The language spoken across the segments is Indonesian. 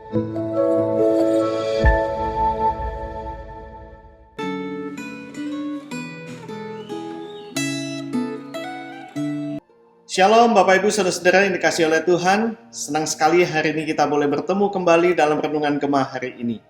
Shalom Bapak Ibu Saudara-saudara yang dikasihi oleh Tuhan. Senang sekali hari ini kita boleh bertemu kembali dalam renungan Gemah hari ini.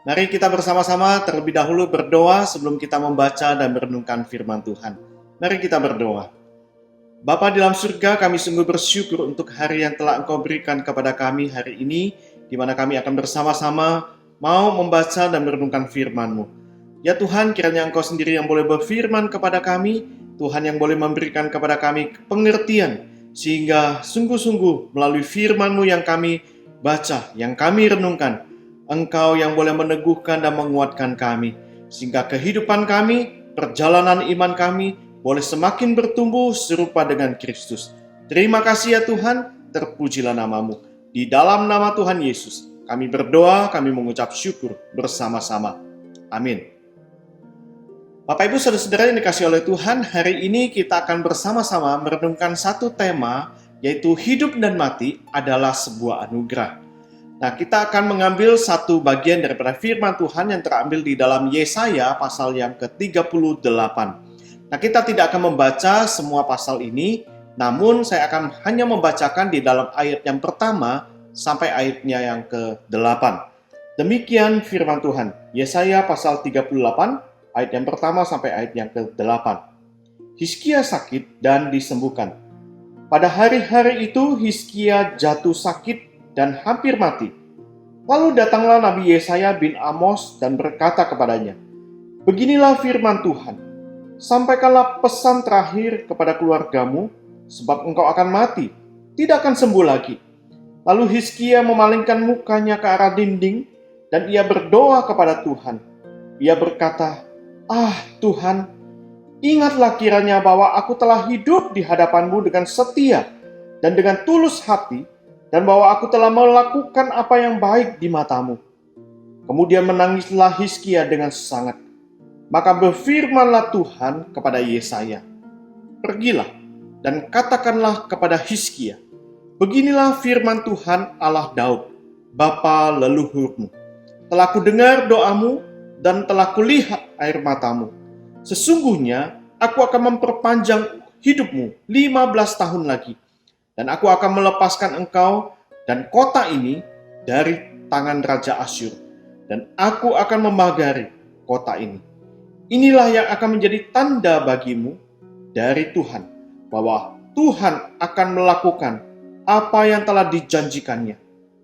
Mari kita bersama-sama terlebih dahulu berdoa sebelum kita membaca dan merenungkan firman Tuhan. Mari kita berdoa. Bapa di dalam surga, kami sungguh bersyukur untuk hari yang telah Engkau berikan kepada kami hari ini, di mana kami akan bersama-sama mau membaca dan merenungkan firman-Mu. Ya Tuhan, kiranya Engkau sendiri yang boleh berfirman kepada kami, Tuhan yang boleh memberikan kepada kami pengertian, sehingga sungguh-sungguh melalui firman-Mu yang kami baca, yang kami renungkan, Engkau yang boleh meneguhkan dan menguatkan kami, sehingga kehidupan kami, perjalanan iman kami, boleh semakin bertumbuh serupa dengan Kristus. Terima kasih ya Tuhan, terpujilah nama-Mu. Di dalam nama Tuhan Yesus, kami berdoa, kami mengucap syukur bersama-sama. Amin. Bapak Ibu Saudara-saudara yang dikasihi oleh Tuhan, hari ini kita akan bersama-sama merenungkan satu tema, yaitu hidup dan mati adalah sebuah anugerah. Nah, kita akan mengambil satu bagian daripada firman Tuhan yang terambil di dalam Yesaya pasal yang ke-38. Nah, kita tidak akan membaca semua pasal ini, namun saya akan hanya membacakan di dalam ayat yang pertama sampai ayatnya yang ke-8. Demikian firman Tuhan, Yesaya pasal 38, ayat yang pertama sampai ayat yang ke-8. Hizkia sakit dan disembuhkan. Pada hari-hari itu Hizkia jatuh sakit dan hampir mati. Lalu datanglah Nabi Yesaya bin Amos dan berkata kepadanya, "Beginilah firman Tuhan, sampaikanlah pesan terakhir kepada keluargamu, sebab engkau akan mati, tidak akan sembuh lagi." Lalu Hizkia memalingkan mukanya ke arah dinding dan ia berdoa kepada Tuhan. Ia berkata, "Ah Tuhan, ingatlah kiranya bahwa aku telah hidup di hadapan-Mu dengan setia dan dengan tulus hati, dan bahwa aku telah melakukan apa yang baik di mata-Mu." Kemudian menangislah Hizkia dengan sangat. Maka berfirmanlah Tuhan kepada Yesaya, "Pergilah dan katakanlah kepada Hizkia, beginilah firman Tuhan Allah Daud, bapa leluhurmu. Telah kudengar doamu dan telah kulihat air matamu. Sesungguhnya aku akan memperpanjang hidupmu 15 tahun lagi. Dan aku akan melepaskan engkau dan kota ini dari tangan Raja Asyur. Dan aku akan memagari kota ini. Inilah yang akan menjadi tanda bagimu dari Tuhan, bahwa Tuhan akan melakukan apa yang telah dijanjikannya.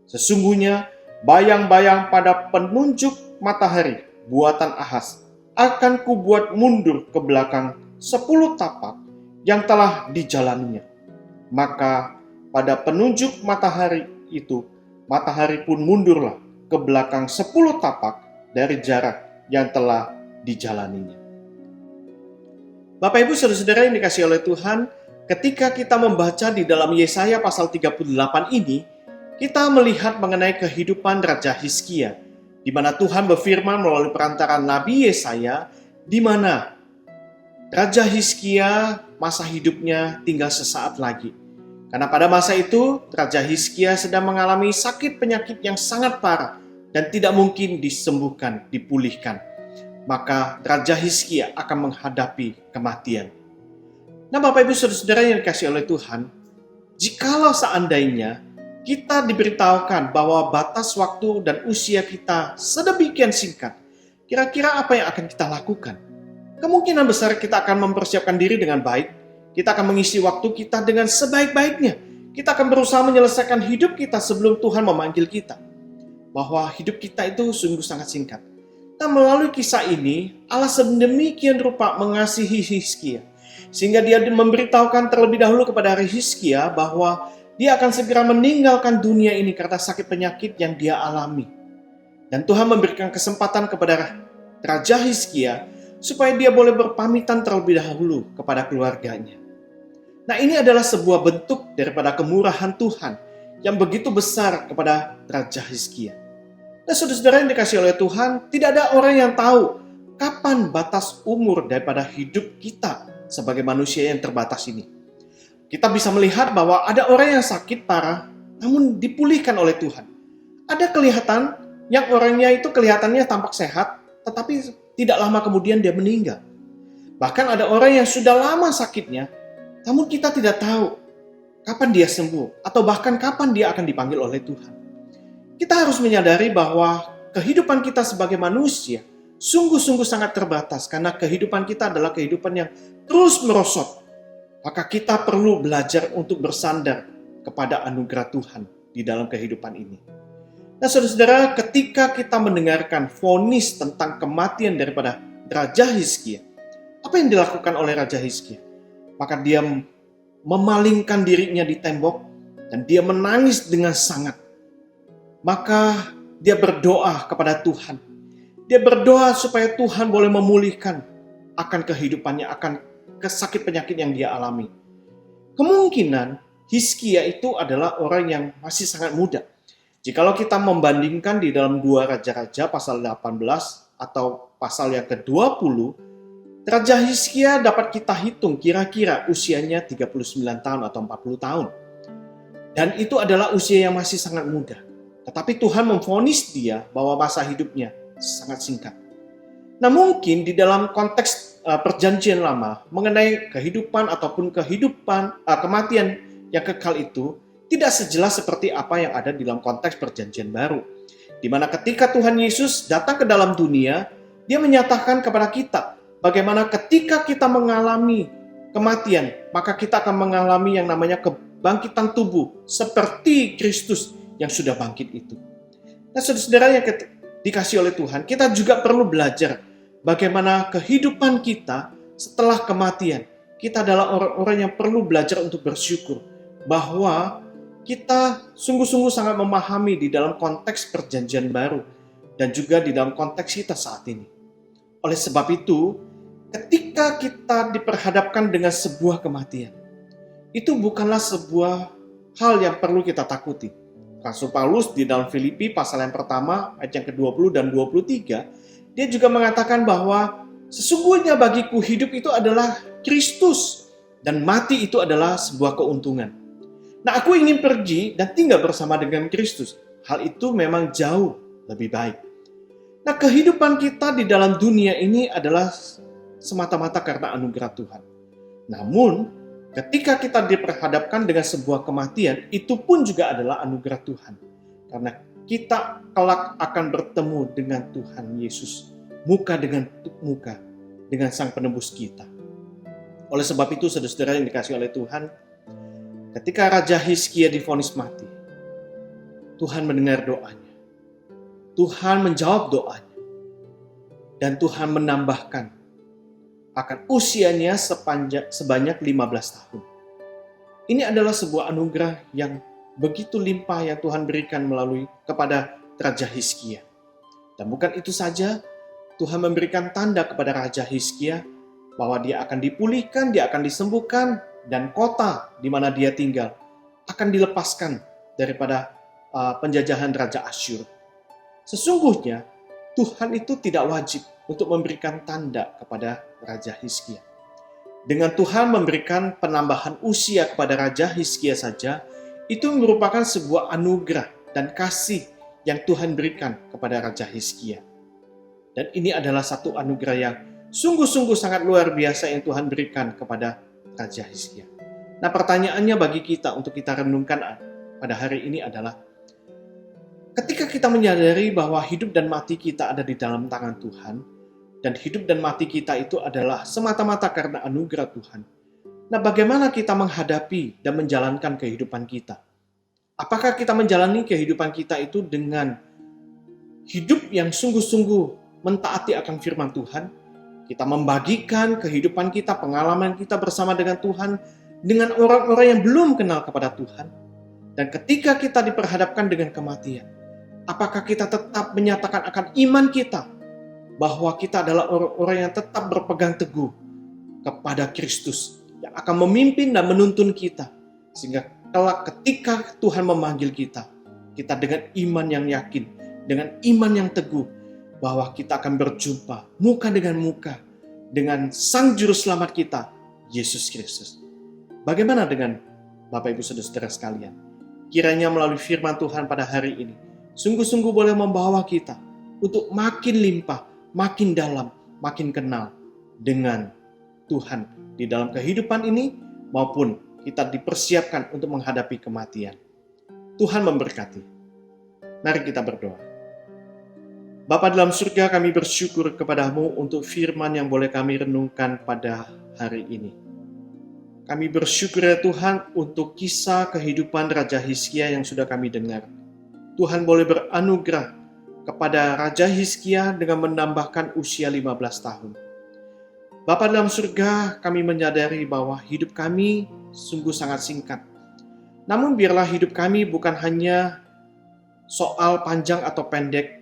Sesungguhnya bayang-bayang pada penunjuk matahari buatan Ahaz akan kubuat mundur ke belakang 10 tapak yang telah dijalaninya. Maka pada penunjuk matahari itu, matahari pun mundurlah ke belakang 10 tapak dari jarak yang telah dijalaninya." Bapak Ibu Saudara-saudara yang dikasihi oleh Tuhan, ketika kita membaca di dalam Yesaya pasal 38 ini, kita melihat mengenai kehidupan Raja Hizkia, di mana Tuhan berfirman melalui perantara Nabi Yesaya, di mana Raja Hizkia masa hidupnya tinggal sesaat lagi. Karena pada masa itu, Raja Hizkia sedang mengalami sakit penyakit yang sangat parah dan tidak mungkin disembuhkan, dipulihkan. Maka Raja Hizkia akan menghadapi kematian. Nah Bapak Ibu Saudara-saudara yang dikasihi oleh Tuhan, jikalau seandainya kita diberitahukan bahwa batas waktu dan usia kita sedemikian singkat, kira-kira apa yang akan kita lakukan? Kemungkinan besar kita akan mempersiapkan diri dengan baik, kita akan mengisi waktu kita dengan sebaik-baiknya, kita akan berusaha menyelesaikan hidup kita sebelum Tuhan memanggil kita. Bahwa hidup kita itu sungguh sangat singkat. Dan melalui kisah ini, Allah sedemikian rupa mengasihi Hizkia, sehingga dia memberitahukan terlebih dahulu kepada Hizkia bahwa dia akan segera meninggalkan dunia ini karena sakit penyakit yang dia alami. Dan Tuhan memberikan kesempatan kepada Raja Hizkia supaya dia boleh berpamitan terlebih dahulu kepada keluarganya. Nah, ini adalah sebuah bentuk daripada kemurahan Tuhan yang begitu besar kepada Raja Hizkia. Dan saudara-saudara yang dikasihi oleh Tuhan, tidak ada orang yang tahu kapan batas umur daripada hidup kita sebagai manusia yang terbatas ini. Kita bisa melihat bahwa ada orang yang sakit parah, namun dipulihkan oleh Tuhan. Ada kelihatan yang orangnya itu kelihatannya tampak sehat, tetapi tidak lama kemudian dia meninggal. Bahkan ada orang yang sudah lama sakitnya, namun kita tidak tahu kapan dia sembuh, atau bahkan kapan dia akan dipanggil oleh Tuhan. Kita harus menyadari bahwa kehidupan kita sebagai manusia sungguh-sungguh sangat terbatas, karena kehidupan kita adalah kehidupan yang terus merosot. Maka kita perlu belajar untuk bersandar kepada anugerah Tuhan di dalam kehidupan ini. Nah, saudara-saudara, ketika kita mendengarkan vonis tentang kematian daripada Raja Hizkia, apa yang dilakukan oleh Raja Hizkia? Maka dia memalingkan dirinya di tembok dan dia menangis dengan sangat. Maka dia berdoa kepada Tuhan. Dia berdoa supaya Tuhan boleh memulihkan akan kehidupannya, akan sakit penyakit yang dia alami. Kemungkinan Hizkia itu adalah orang yang masih sangat muda. Jikalau kita membandingkan di dalam 2 Raja-Raja pasal 18 atau pasal yang ke-20, Raja Hizkia dapat kita hitung kira-kira usianya 39 tahun atau 40 tahun. Dan itu adalah usia yang masih sangat muda. Tetapi Tuhan memvonis dia bahwa masa hidupnya sangat singkat. Nah, mungkin di dalam konteks perjanjian lama mengenai kehidupan ataupun kematian yang kekal itu tidak sejelas seperti apa yang ada di dalam konteks perjanjian baru. Di mana ketika Tuhan Yesus datang ke dalam dunia, dia menyatakan kepada kita bagaimana ketika kita mengalami kematian, maka kita akan mengalami yang namanya kebangkitan tubuh seperti Kristus yang sudah bangkit itu. Nah, saudara-saudara yang dikasih oleh Tuhan, kita juga perlu belajar bagaimana kehidupan kita setelah kematian. Kita adalah orang-orang yang perlu belajar untuk bersyukur bahwa kita sungguh-sungguh sangat memahami di dalam konteks perjanjian baru dan juga di dalam konteks kita saat ini. Oleh sebab itu, ketika kita diperhadapkan dengan sebuah kematian, itu bukanlah sebuah hal yang perlu kita takuti. Rasul Paulus di dalam Filipi pasal yang pertama ayat yang ke-20 dan 23, dia juga mengatakan bahwa sesungguhnya bagiku hidup itu adalah Kristus dan mati itu adalah sebuah keuntungan. Nah, aku ingin pergi dan tinggal bersama dengan Kristus. Hal itu memang jauh lebih baik. Nah, kehidupan kita di dalam dunia ini adalah semata-mata karena anugerah Tuhan. Namun, ketika kita diperhadapkan dengan sebuah kematian, itu pun juga adalah anugerah Tuhan. Karena kita kelak akan bertemu dengan Tuhan Yesus, muka dengan muka, dengan Sang Penebus kita. Oleh sebab itu, saudara-saudara yang dikasihi oleh Tuhan, ketika Raja Hizkia divonis mati, Tuhan mendengar doanya. Tuhan menjawab doanya. Dan Tuhan menambahkan akan usianya sebanyak 15 tahun. Ini adalah sebuah anugerah yang begitu limpah yang Tuhan berikan melalui kepada Raja Hizkia. Dan bukan itu saja, Tuhan memberikan tanda kepada Raja Hizkia bahwa dia akan dipulihkan, dia akan disembuhkan, dan kota di mana dia tinggal akan dilepaskan daripada penjajahan Raja Asyur. Sesungguhnya Tuhan itu tidak wajib untuk memberikan tanda kepada Raja Hizkia. Dengan Tuhan memberikan penambahan usia kepada Raja Hizkia saja, itu merupakan sebuah anugerah dan kasih yang Tuhan berikan kepada Raja Hizkia. Dan ini adalah satu anugerah yang sungguh-sungguh sangat luar biasa yang Tuhan berikan kepada Raja Hizkia. Nah, pertanyaannya bagi kita untuk kita renungkan pada hari ini adalah, ketika kita menyadari bahwa hidup dan mati kita ada di dalam tangan Tuhan, dan hidup dan mati kita itu adalah semata-mata karena anugerah Tuhan. Nah, bagaimana kita menghadapi dan menjalankan kehidupan kita? Apakah kita menjalani kehidupan kita itu dengan hidup yang sungguh-sungguh mentaati akan firman Tuhan? Kita membagikan kehidupan kita, pengalaman kita bersama dengan Tuhan, dengan orang-orang yang belum kenal kepada Tuhan. Dan ketika kita diperhadapkan dengan kematian, apakah kita tetap menyatakan akan iman kita, bahwa kita adalah orang-orang yang tetap berpegang teguh kepada Kristus, yang akan memimpin dan menuntun kita, sehingga kelak ketika Tuhan memanggil kita, kita dengan iman yang yakin, dengan iman yang teguh, bahwa kita akan berjumpa muka dengan muka dengan Sang Juru Selamat kita, Yesus Kristus. Bagaimana dengan Bapak Ibu Saudara-saudara sekalian? Kiranya melalui firman Tuhan pada hari ini, sungguh-sungguh boleh membawa kita untuk makin limpah, makin dalam, makin kenal dengan Tuhan di dalam kehidupan ini, maupun kita dipersiapkan untuk menghadapi kematian. Tuhan memberkati. Mari kita berdoa. Bapa dalam surga, kami bersyukur kepadamu untuk firman yang boleh kami renungkan pada hari ini. Kami bersyukur ya Tuhan untuk kisah kehidupan Raja Hizkia yang sudah kami dengar. Tuhan boleh beranugerah kepada Raja Hizkia dengan menambahkan usia 15 tahun. Bapa dalam surga, kami menyadari bahwa hidup kami sungguh sangat singkat. Namun biarlah hidup kami bukan hanya soal panjang atau pendek,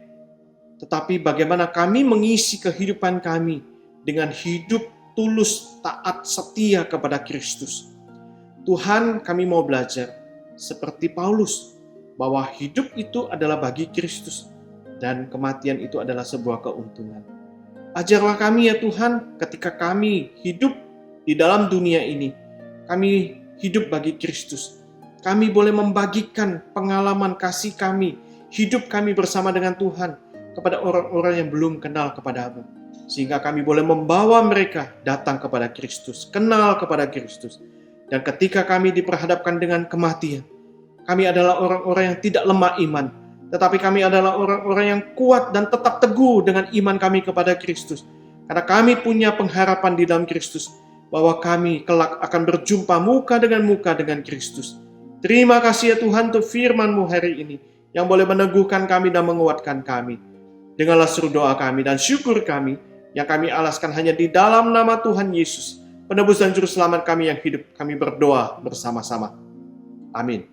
tetapi bagaimana kami mengisi kehidupan kami dengan hidup tulus, taat, setia kepada Kristus. Tuhan, kami mau belajar seperti Paulus, bahwa hidup itu adalah bagi Kristus dan kematian itu adalah sebuah keuntungan. Ajarlah kami ya Tuhan, ketika kami hidup di dalam dunia ini, kami hidup bagi Kristus. Kami boleh membagikan pengalaman kasih kami, hidup kami bersama dengan Tuhan kepada orang-orang yang belum kenal kepadamu. Sehingga kami boleh membawa mereka datang kepada Kristus, kenal kepada Kristus. Dan ketika kami diperhadapkan dengan kematian, kami adalah orang-orang yang tidak lemah iman, tetapi kami adalah orang-orang yang kuat dan tetap teguh dengan iman kami kepada Kristus. Karena kami punya pengharapan di dalam Kristus, bahwa kami kelak akan berjumpa muka dengan Kristus. Terima kasih ya Tuhan untuk firman-Mu hari ini, yang boleh meneguhkan kami dan menguatkan kami. Dengarlah seru doa kami dan syukur kami, yang kami alaskan hanya di dalam nama Tuhan Yesus, penebus dan juru selamat kami yang hidup. Kami berdoa bersama-sama. Amin.